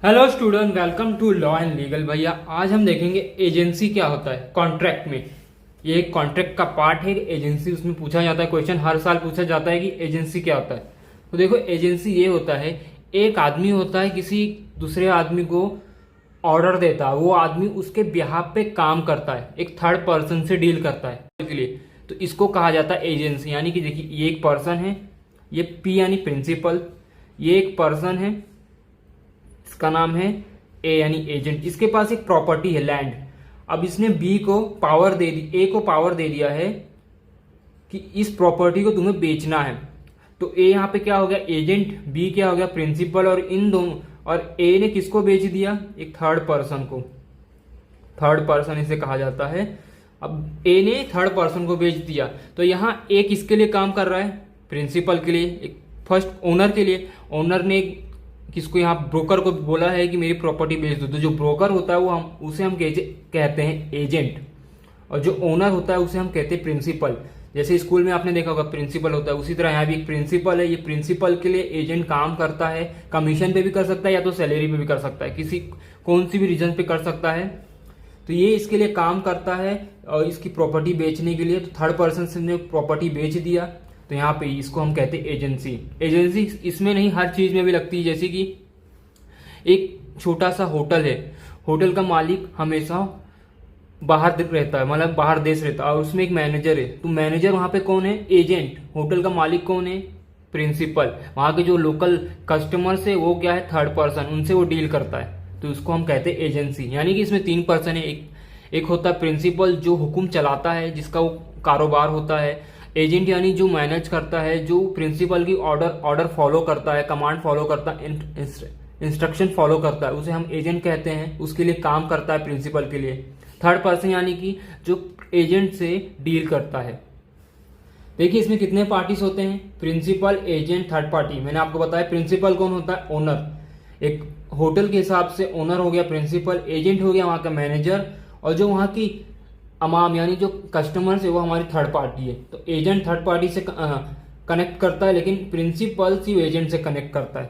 Hello student, welcome to law and legal. भैया आज हम देखेंगे एजेंसी क्या होता है कॉन्ट्रैक्ट में। ये एक कॉन्ट्रैक्ट का पार्ट है एजेंसी। उसमें पूछा जाता है क्वेश्चन, हर साल पूछा जाता है कि एजेंसी क्या होता है। तो देखो, एजेंसी ये होता है, एक आदमी होता है किसी दूसरे आदमी को ऑर्डर देता है, वो आदमी उसके बिहाफ पे काम करता है, एक थर्ड पर्सन से डील करता है के लिए। तो इसको कहा जाता है एजेंसी। यानी कि देखिए, ये एक पर्सन है, ये पी यानी प्रिंसिपल, ये एक पर्सन है, इसका नाम है ए यानी एजेंट। इसके पास एक प्रॉपर्टी है, लैंड। अब इसने बी को पावर दे दी, ए को पावर दे दिया है कि इस प्रॉपर्टी को तुम्हें बेचना है। तो ए यहाँ पे क्या हो गया, एजेंट, बी क्या हो गया, प्रिंसिपल। और इन दोनों, और ए ने किसको बेच दिया, एक थर्ड पर्सन को। थर्ड पर्सन इसे कहा जाता है। अब ए ने थर्ड पर्सन को बेच दिया, तो यहाँ ए किसके लिए काम कर रहा है, प्रिंसिपल के लिए, एक फर्स्ट ओनर के लिए। ओनर ने किसको, यहाँ ब्रोकर को बोला है कि मेरी प्रॉपर्टी बेच दो। तो जो ब्रोकर होता है वो उसे हम कहते हैं एजेंट, और जो ओनर होता है उसे हम कहते हैं प्रिंसिपल। जैसे स्कूल में आपने देखा होगा प्रिंसिपल होता है, उसी तरह यहाँ भी एक प्रिंसिपल है। ये प्रिंसिपल के लिए एजेंट काम करता है। कमीशन पे भी कर सकता है या तो सैलरी पे भी कर सकता है, किसी कौन सी भी रीजन पे कर सकता है। तो ये इसके लिए काम करता है और इसकी प्रॉपर्टी बेचने के लिए। तो थर्ड पर्सन से ने प्रॉपर्टी बेच दिया, तो यहाँ पे इसको हम कहते हैं एजेंसी। एजेंसी इसमें नहीं, हर चीज में भी लगती है। जैसे कि एक छोटा सा होटल है, होटल का मालिक हमेशा बाहर रहता है, मतलब बाहर देश रहता है, और उसमें एक मैनेजर है। तो मैनेजर वहां पे कौन है, एजेंट। होटल का मालिक कौन है, प्रिंसिपल। वहां के जो लोकल कस्टमर्स है वो क्या है, थर्ड पर्सन, उनसे वो डील करता है। तो उसको हम कहते हैं एजेंसी। यानी कि इसमें तीन पर्सन है, एक होता है प्रिंसिपल जो हुक्म चलाता है, जिसका वो कारोबार होता है। एजेंट यानी जो मैनेज करता है, जो प्रिंसिपल की ऑर्डर फॉलो करता है, कमांड फॉलो करता है, इंस्ट्रक्शन फॉलो करता है, उसे हम एजेंट कहते हैं। उसके लिए काम करता है प्रिंसिपल के लिए। थर्ड पर्सन यानी कि जो एजेंट से डील करता है। देखिए, इसमें कितने पार्टीज होते हैं, प्रिंसिपल, एजेंट, थर्ड पार्टी। मैंने आपको बताया प्रिंसिपल कौन होता है, ओनर। एक होटल के हिसाब से ओनर हो गया प्रिंसिपल, एजेंट हो गया वहां का मैनेजर, और जो वहां की अमाम यानी जो कस्टमर्स है वो हमारी थर्ड पार्टी है। तो एजेंट थर्ड पार्टी से कनेक्ट करता है, लेकिन प्रिंसिपल सिर्फ एजेंट से कनेक्ट करता है।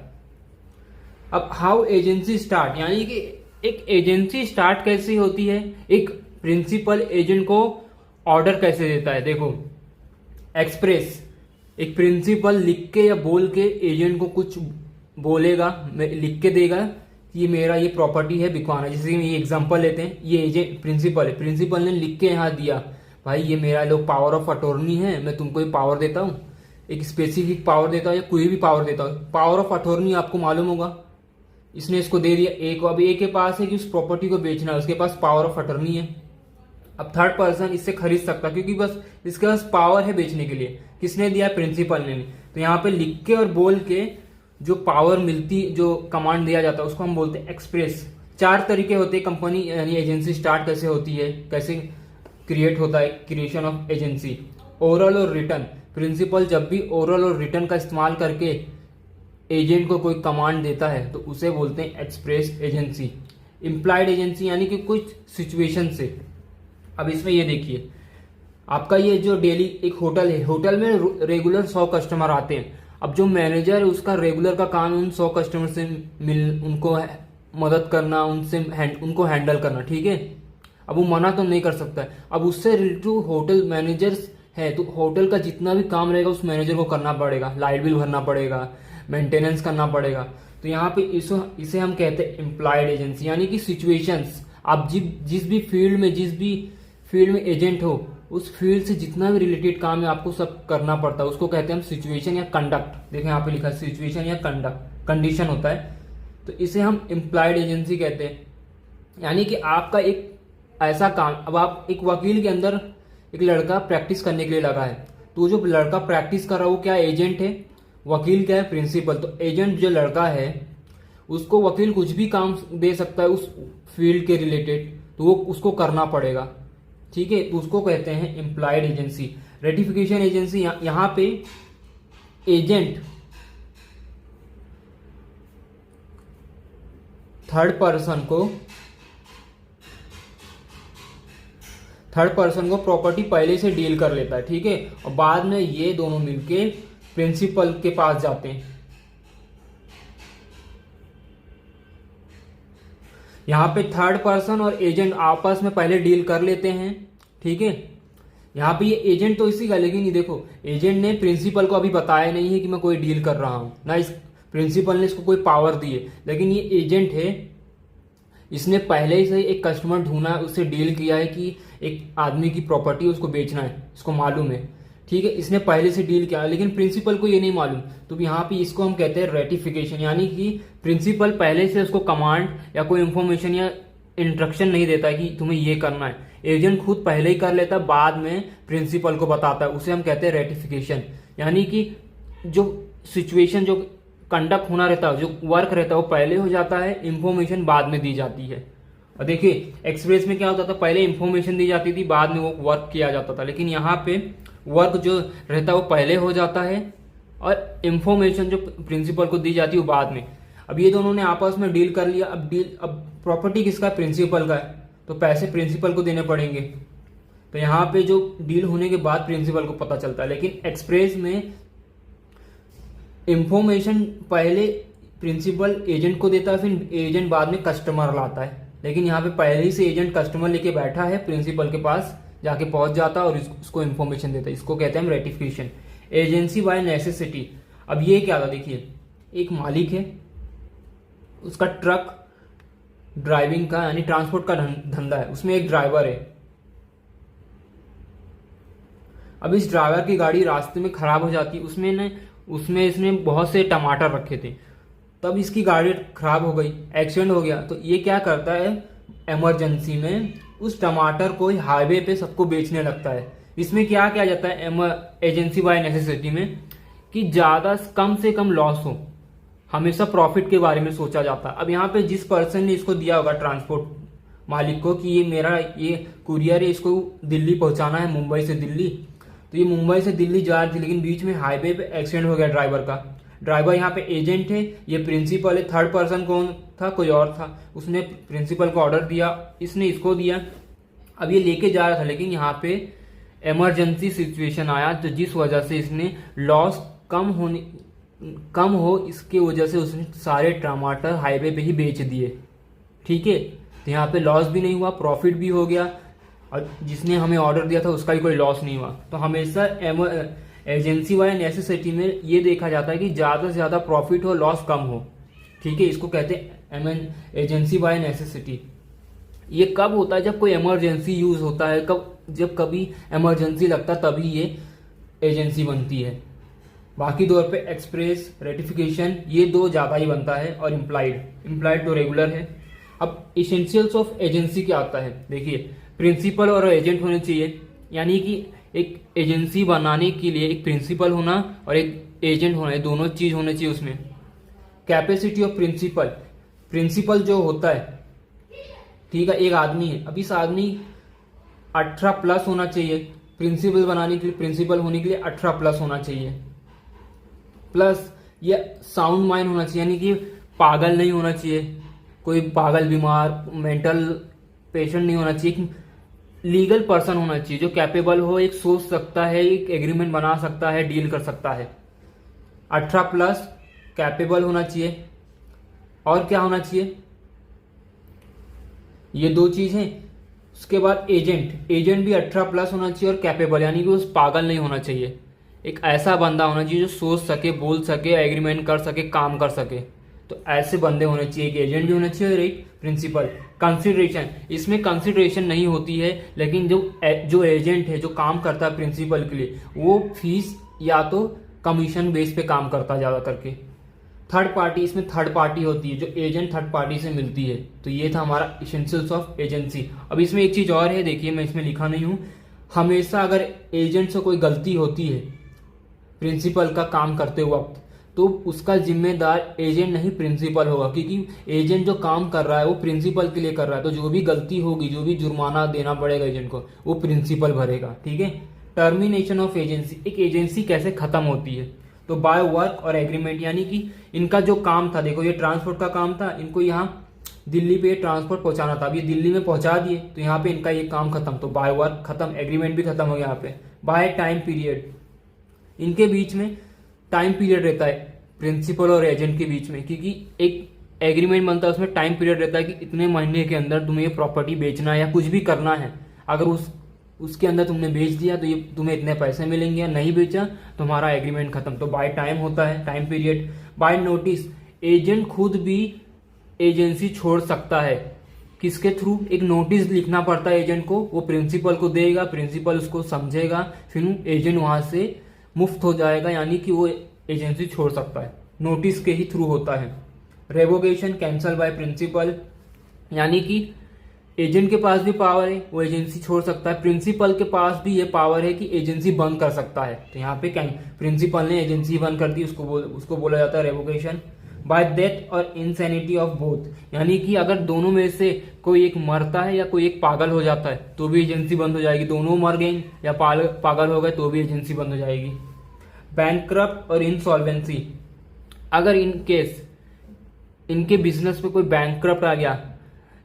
अब हाउ एजेंसी स्टार्ट, यानी कि एक एजेंसी स्टार्ट कैसे होती है, एक प्रिंसिपल एजेंट को ऑर्डर कैसे देता है। देखो, एक्सप्रेस, एक प्रिंसिपल लिख के या बोल के एजेंट को कुछ बोलेगा, लिख के देगा कि ये मेरा ये प्रॉपर्टी है बिकवाना। जैसे कि ये एग्जांपल लेते हैं, ये एजेंट प्रिंसिपल है, प्रिंसिपल ने लिख के यहाँ दिया, भाई ये मेरा लोग पावर ऑफ अटॉर्नी है, मैं तुमको ये पावर देता हूँ, एक स्पेसिफिक पावर देता हूँ या कोई भी पावर देता हूँ। पावर ऑफ अटॉर्नी आपको मालूम होगा, इसने इसको दे दिया ए को। अब ए के पास है कि उस प्रॉपर्टी को बेचना है, उसके पास पावर ऑफ अटॉर्नी है। अब थर्ड पर्सन इससे खरीद सकता, क्योंकि बस इसके पास पावर है बेचने के लिए। किसने दिया, प्रिंसिपल ने। तो यहाँ पे लिख के और बोल के जो पावर मिलती, जो कमांड दिया जाता है, उसको हम बोलते हैं एक्सप्रेस। चार तरीके होते हैं कंपनी यानी एजेंसी स्टार्ट कैसे होती है, कैसे क्रिएट होता है, क्रिएशन ऑफ एजेंसी। ओरल और रिटर्न, प्रिंसिपल जब भी ओरल और रिटर्न का इस्तेमाल करके एजेंट को कोई कमांड देता है तो उसे बोलते हैं एक्सप्रेस एजेंसी। इम्प्लाइड एजेंसी यानी कि कुछ सिचुएशन से। अब इसमें ये देखिए, आपका ये जो डेली एक होटल है, होटल में रेगुलर 100 कस्टमर आते हैं। अब जो मैनेजर है उसका रेगुलर का काम है उन 100 कस्टमर से उनको मदद करना, उनको हैंडल करना, ठीक है। अब वो मना तो नहीं कर सकता है। अब उससे रिलेटेड होटल मैनेजर्स है, तो होटल का जितना भी काम रहेगा उस मैनेजर को करना पड़ेगा, लाइट बिल भरना पड़ेगा, मेंटेनेंस करना पड़ेगा। तो यहाँ पे इसे हम कहते हैं एम्प्लॉयड एजेंसी। यानी कि सिचुएशंस, आप जिस भी फील्ड में एजेंट हो, उस फील्ड से जितना भी रिलेटेड काम है आपको सब करना पड़ता है, उसको कहते हैं हम सिचुएशन या कंडक्ट। देखें यहाँ पे लिखा है सिचुएशन या कंडक्ट, कंडीशन होता है। तो इसे हम एम्प्लॉयड एजेंसी कहते हैं। यानी कि आपका एक ऐसा काम, अब आप एक वकील के अंदर एक लड़का प्रैक्टिस करने के लिए लगा है, तो जो लड़का प्रैक्टिस कर रहा है वो क्या, एजेंट है। वकील क्या है, प्रिंसिपल। तो एजेंट जो लड़का है उसको वकील कुछ भी काम दे सकता है उस फील्ड के रिलेटेड, तो वो उसको करना पड़ेगा, ठीक है। तो उसको कहते हैं एम्प्लॉयड एजेंसी। रेटिफिकेशन एजेंसी, यहां पे एजेंट थर्ड पर्सन को प्रॉपर्टी पहले से डील कर लेता है, ठीक है। और बाद में ये दोनों मिलके प्रिंसिपल के पास जाते हैं। यहाँ पे थर्ड पर्सन और एजेंट आपस में पहले डील कर लेते हैं, ठीक है। यहाँ पे ये एजेंट तो इसी का, लेकिन ये देखो एजेंट ने प्रिंसिपल को अभी बताया नहीं है कि मैं कोई डील कर रहा हूँ, ना इस प्रिंसिपल ने इसको कोई पावर दी है, लेकिन ये एजेंट है, इसने पहले ही से एक कस्टमर ढूंढा है, उससे डील किया है कि एक आदमी की प्रॉपर्टी उसको बेचना है, इसको मालूम है, ठीक है, इसने पहले से डील किया, लेकिन प्रिंसिपल को ये नहीं मालूम। तो यहाँ पे इसको हम कहते हैं रेटिफिकेशन, यानी कि प्रिंसिपल पहले से उसको कमांड या कोई इंफॉर्मेशन या इंस्ट्रक्शन नहीं देता है कि तुम्हें ये करना है, एजेंट खुद पहले ही कर लेता है, बाद में प्रिंसिपल को बताता है, उसे हम कहते हैं रेटिफिकेशन। यानी कि जो सिचुएशन, जो कंडक्ट होना रहता है, जो वर्क रहता है वो पहले हो जाता है, इंफॉर्मेशन बाद में दी जाती है। और देखिए एक्सप्रेस में क्या होता था, पहले इंफॉर्मेशन दी जाती थी, बाद में वो वर्क किया जाता था, लेकिन यहाँ पे वर्क जो रहता है वो पहले हो जाता है और इंफॉर्मेशन जो प्रिंसिपल को दी जाती है वो बाद में। अब ये दोनों ने आपस में डील कर लिया, अब प्रॉपर्टी किसका है, प्रिंसिपल का है, तो पैसे प्रिंसिपल को देने पड़ेंगे। तो यहाँ पे जो डील होने के बाद प्रिंसिपल को पता चलता है, लेकिन एक्सप्रेस में इंफॉर्मेशन पहले प्रिंसिपल एजेंट को देता है, फिर एजेंट बाद में कस्टमर लाता है, लेकिन यहाँ पे पहले ही से एजेंट कस्टमर लेके बैठा है, प्रिंसिपल के पास जाके पहुंच जाता है और उसको इन्फॉर्मेशन देता है, इसको कहते हैं हम रेटिफिकेशन। एजेंसी बाय नेसेसिटी, अब ये क्या था, देखिए एक मालिक है, उसका ट्रक ड्राइविंग का यानी ट्रांसपोर्ट का धंधा है, उसमें एक ड्राइवर है। अब इस ड्राइवर की गाड़ी रास्ते में खराब हो जाती है, उसमें इसने बहुत से टमाटर रखे थे, तब इसकी गाड़ी खराब हो गई, एक्सीडेंट हो गया, तो ये क्या करता है, इमरजेंसी में उस टमाटर को हाईवे पे सबको बेचने लगता है। इसमें क्या किया जाता है एजेंसी बाय नेसेसिटी में, कि ज्यादा कम से कम लॉस हो, हमेशा प्रॉफिट के बारे में सोचा जाता है। अब यहाँ पे जिस पर्सन ने इसको दिया होगा ट्रांसपोर्ट मालिक को कि ये मेरा ये कुरियर है, इसको दिल्ली पहुंचाना है, मुंबई से दिल्ली, तो ये मुंबई से दिल्ली जा रही थी, लेकिन बीच में हाईवे पे एक्सीडेंट हो गया ड्राइवर का। ड्राइवर यहाँ पे एजेंट है, ये प्रिंसिपल है, थर्ड पर्सन कौन था, कोई और था, उसने प्रिंसिपल को ऑर्डर दिया, इसने इसको दिया, अब ये लेके जा रहा था, लेकिन यहाँ पे इमरजेंसी सिचुएशन आया, तो जिस वजह से इसने लॉस कम हो, इसके वजह से उसने सारे टमाटर हाईवे पे ही बेच दिए, ठीक है। तो यहाँ पे लॉस भी नहीं हुआ, प्रॉफिट भी हो गया, और जिसने हमें ऑर्डर दिया था उसका भी कोई लॉस नहीं हुआ। तो हमेशा एजेंसी बाय नेसेसिटी में ये देखा जाता है कि ज्यादा से ज्यादा प्रॉफिट हो, लॉस कम हो, ठीक है, इसको कहते हैं एजेंसी बाय नेसेसिटी। ये कब होता है, जब कोई इमरजेंसी यूज होता है, जब कभी इमरजेंसी लगता है तभी ये एजेंसी बनती है। बाकी तौर पे एक्सप्रेस, रेटिफिकेशन, ये दो ज्यादा ही बनता है, और इम्प्लाइड तो रेगुलर है। अब इसेंशियल्स ऑफ एजेंसी क्या आता है, देखिए प्रिंसिपल और एजेंट होने चाहिए, यानी कि एक एजेंसी बनाने के लिए एक प्रिंसिपल होना और एक एजेंट होना, दोनों चीज होने चाहिए उसमें। कैपेसिटी ऑफ प्रिंसिपल जो होता है, ठीक है, एक आदमी है, अब इस आदमी 18+ होना चाहिए, प्रिंसिपल बनाने के लिए, प्रिंसिपल होने के लिए 18+ होना चाहिए, प्लस ये साउंड माइंड होना चाहिए, यानी कि पागल नहीं होना चाहिए, कोई पागल बीमार मेंटल पेशेंट नहीं होना चाहिए, लीगल पर्सन होना चाहिए जो कैपेबल हो, एक सोच सकता है, एक एग्रीमेंट बना सकता है, डील कर सकता है। 18+ कैपेबल होना चाहिए, और क्या होना चाहिए, ये दो चीज हैं। उसके बाद एजेंट भी 18+ होना चाहिए और कैपेबल, यानी कि उस पागल नहीं होना चाहिए, एक ऐसा बंदा होना चाहिए जो सोच सके, बोल सके, एग्रीमेंट कर सके, काम कर सके, तो ऐसे बंदे होने चाहिए। एक एजेंट भी होना चाहिए और एक प्रिंसिपल। कंसिडरेशन, इसमें कंसिडरेशन नहीं होती है, लेकिन जो एजेंट है, जो काम करता है प्रिंसिपल के लिए, वो फीस या तो कमीशन बेस पे काम करता है ज्यादा करके। थर्ड पार्टी, इसमें थर्ड पार्टी होती है, जो एजेंट थर्ड पार्टी से मिलती है। तो ये था हमारा इसेंशियल्स ऑफ एजेंसी। अब इसमें एक चीज और है, देखिए मैं इसमें लिखा नहीं हूं, हमेशा अगर एजेंट से कोई गलती होती है प्रिंसिपल का काम करते वक्त, तो उसका जिम्मेदार एजेंट नहीं प्रिंसिपल होगा, क्योंकि एजेंट जो काम कर रहा है वो प्रिंसिपल के लिए कर रहा है, तो जो भी गलती होगी, जो भी जुर्माना देना पड़ेगा एजेंट को, वो प्रिंसिपल भरेगा, ठीक है। टर्मिनेशन ऑफ एजेंसी, एक एजेंसी कैसे खत्म होती है, तो बाय वर्क और एग्रीमेंट, यानी कि इनका जो काम था, देखो ये ट्रांसपोर्ट का काम था, इनको यहाँ दिल्ली पे ट्रांसपोर्ट पहुंचाना था, अब ये दिल्ली में पहुंचा दिए, तो यहाँ पे इनका ये काम खत्म, तो बाय वर्क खत्म, एग्रीमेंट भी खत्म हो गया यहाँ पे। बाय टाइम पीरियड, इनके बीच में टाइम पीरियड रहता है प्रिंसिपल और एजेंट के बीच में, क्योंकि एक एग्रीमेंट बनता है उसमें टाइम पीरियड रहता है कि इतने महीने के अंदर तुम्हें ये प्रॉपर्टी बेचना है या कुछ भी करना है। अगर उसके अंदर तुमने बेच दिया तो ये तुम्हें इतने पैसे मिलेंगे, या नहीं बेचा तो हमारा एग्रीमेंट खत्म। तो बाय टाइम होता है, time period. Bye notice, agent खुद भी एजेंसी छोड़ सकता है। किसके थ्रू? एक नोटिस लिखना पड़ता है एजेंट को, वो प्रिंसिपल को देगा, प्रिंसिपल उसको समझेगा, फिर एजेंट वहां से मुफ्त हो जाएगा, यानी कि वो एजेंसी छोड़ सकता है। नोटिस के ही थ्रू होता है। रेवोकेशन, कैंसल बाय प्रिंसिपल, यानी कि एजेंट के पास भी पावर है, वो एजेंसी छोड़ सकता है। प्रिंसिपल के पास भी ये पावर है कि एजेंसी बंद कर सकता है। तो यहाँ पे प्रिंसिपल ने एजेंसी बंद कर दी, उसको बोला जाता है रेवोकेशन। बाय डेथ और इंसैनिटी ऑफ बोथ, यानी कि अगर दोनों में से कोई एक मरता है या कोई एक पागल हो जाता है तो भी एजेंसी बंद हो जाएगी। दोनों मर गए या पागल हो गए तो भी एजेंसी बंद हो जाएगी। बैंकक्रप्ट और इंसॉल्वेंसी, अगर इन केस इनके बिजनेस पे कोई बैंकक्रप्ट आ गया,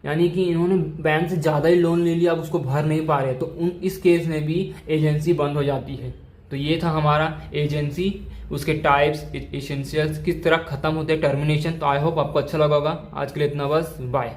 यानी कि इन्होंने बैंक से ज्यादा ही लोन ले लिया, अब उसको भर नहीं पा रहे, तो इस केस में भी एजेंसी बंद हो जाती है। तो ये था हमारा एजेंसी, उसके टाइप्स, एसेंशियल्स, किस तरह खत्म होते हैं, टर्मिनेशन। तो आई होप आपको अच्छा लगा होगा। आज के लिए इतना बस, बाय।